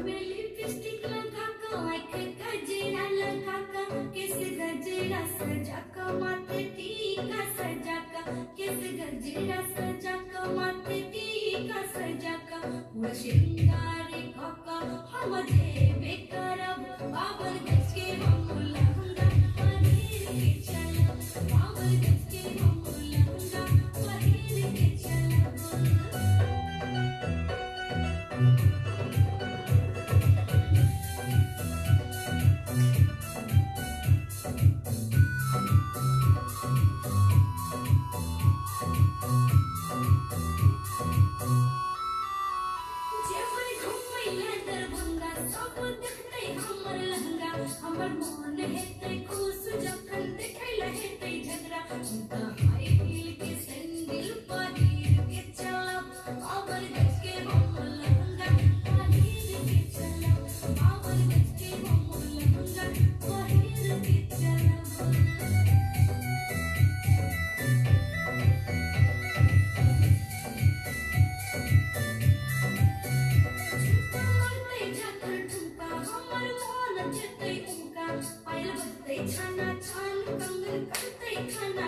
में लिपस्टिक लगा का आँख गजरा लगा का किस गजरा सजा का माथे टीका सजा का किस गजरा सजा का माथे टीका सजा का पूरा श्रृंगार काका हम देवे करब बाबर गज के हम लहंगा पहिर के चलब बाबर गज के हम लहंगा पहिर के चलब हमर मन हेतै खुश जखन देखै हेतै झगड़ा चिंता हाय हिल के सैंडल पहिर के चलब बाबर गज के हम लहंगा पहिर के चलब बाबर गज के हम लहंगा पहिर के चलब पायल बजतै छाना छान कंगन करतै खाना